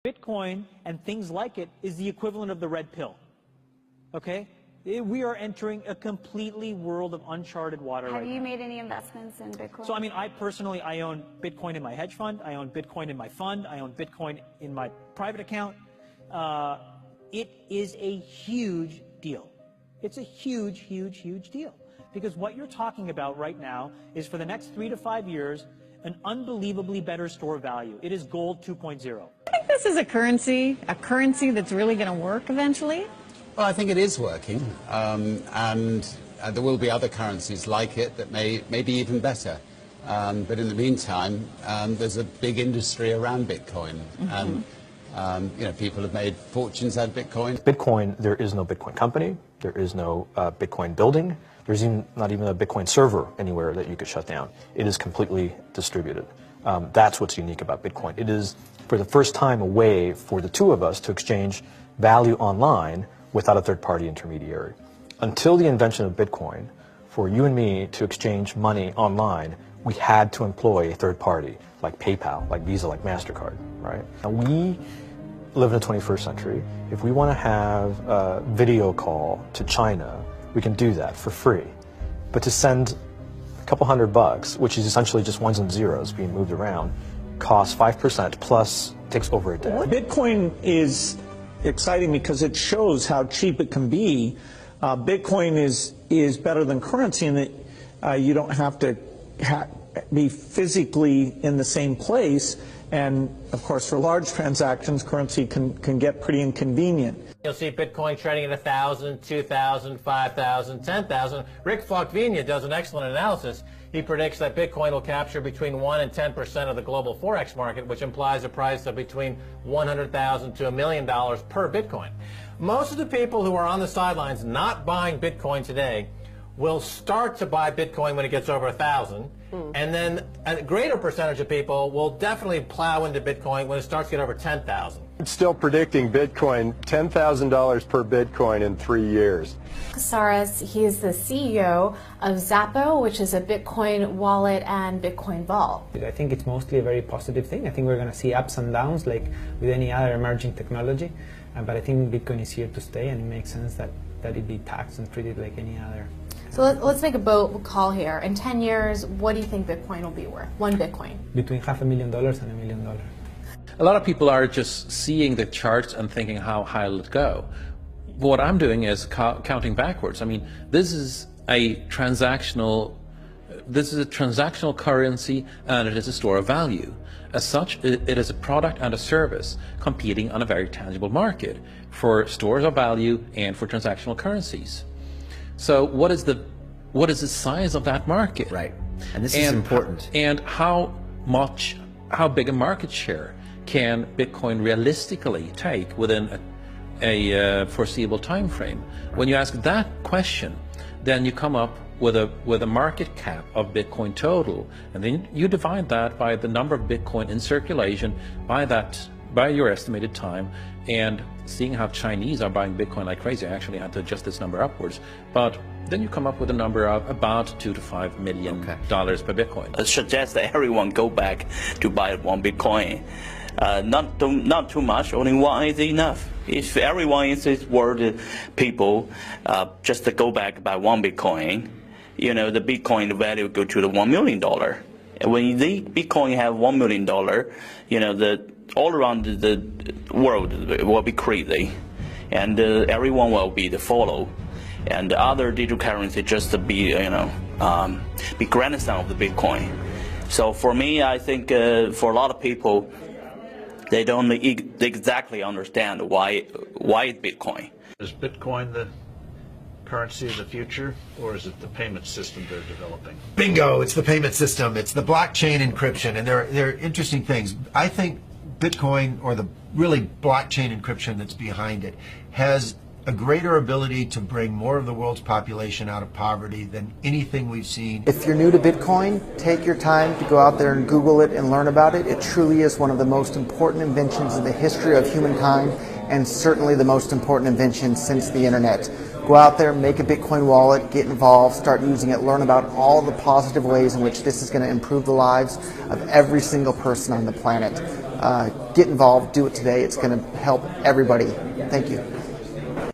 Bitcoin and things like it is the equivalent of the red pill, okay? We are entering a completely world of uncharted water right now. Have you made any investments in Bitcoin? So, I mean, I personally, I own Bitcoin in my hedge fund. I own Bitcoin in my fund. I own Bitcoin in my private account. It is a huge deal. It's a huge, huge, huge deal. Because what you're talking about right now is for the next 3 to 5 years, an unbelievably better store of value. It is gold 2.0. I think this is a currency that's really going to work eventually. Well, I think it is working, and there will be other currencies like it that may be even better. But in the meantime, there's a big industry around Bitcoin, and people have made fortunes out of Bitcoin. Bitcoin, there is no Bitcoin company, there is no Bitcoin building, there's not even a Bitcoin server anywhere that you could shut down. It is completely distributed. That's what's unique about Bitcoin. It is, for the first time, a way for the two of us to exchange value online without a third-party intermediary. Until the invention of Bitcoin, for you and me to exchange money online, we had to employ a third party, like PayPal, like Visa, like MasterCard, right? Now we live in the 21st century. If we want to have a video call to China, we can do that for free. But to send a couple $100, which is essentially just ones and zeros being moved around, costs 5% plus takes over a day. Bitcoin is exciting because it shows how cheap it can be. Bitcoin is better than currency in that you don't have to be physically in the same place, and of course for large transactions currency can get pretty inconvenient. You'll see Bitcoin trading at 1,000, 2,000, 5,000, 10,000. Rick Falkvinia does an excellent analysis. He predicts that Bitcoin will capture between 1 and 10% of the global Forex market, which implies a price of between $100,000 to $1 million per Bitcoin. Most of the people who are on the sidelines not buying Bitcoin today will start to buy Bitcoin when it gets over 1,000, and then a greater percentage of people will definitely plow into Bitcoin when it starts to get over 10,000. It's still predicting Bitcoin $10,000 per Bitcoin in 3 years. Casares, he is the CEO of Zappo, which is a Bitcoin wallet and Bitcoin vault. I think it's mostly a very positive thing. I think we're going to see ups and downs like with any other emerging technology, but I think Bitcoin is here to stay, and it makes sense that it be taxed and treated like any other. So let's make a bold call here. In 10 years, what do you think Bitcoin will be worth? One Bitcoin? Between $500,000 and $1 million. A lot of people are just seeing the charts and thinking, how high will it go? What I'm doing is counting backwards. I mean, this is a transactional currency, and it is a store of value. As such, it is a product and a service competing on a very tangible market for stores of value and for transactional currencies. So what is the size of that market? Right, and this is important. And how big a market share can Bitcoin realistically take within a foreseeable time frame? When you ask that question, then you come up with a market cap of Bitcoin total, and then you divide that by the number of Bitcoin in circulation by your estimated time, and seeing how Chinese are buying Bitcoin like crazy. I actually had to adjust this number upwards, but then you come up with a number of about $2 to $5 million per Bitcoin. I suggest that everyone go back to buy one Bitcoin. Not too much, only one is enough. If everyone in this world, people, just to go back by one Bitcoin, the Bitcoin value go to the $1 million. And when the Bitcoin have $1 million, all around the world will be crazy, and everyone will be the follow, and the other digital currency just to be be grandson of the Bitcoin. So for me, I think for a lot of people, they don't exactly understand why Bitcoin. Is Bitcoin the currency of the future, or is it the payment system they're developing? Bingo! It's the payment system. It's the blockchain encryption, and they're interesting things. I think Bitcoin, or the really blockchain encryption that's behind it, has a greater ability to bring more of the world's population out of poverty than anything we've seen. If you're new to Bitcoin, take your time to go out there and Google it and learn about it. It truly is one of the most important inventions in the history of humankind, and certainly the most important invention since the internet. Go out there, make a Bitcoin wallet, get involved, start using it, learn about all the positive ways in which this is going to improve the lives of every single person on the planet. get involved, do it today. It's going to help everybody. Thank you.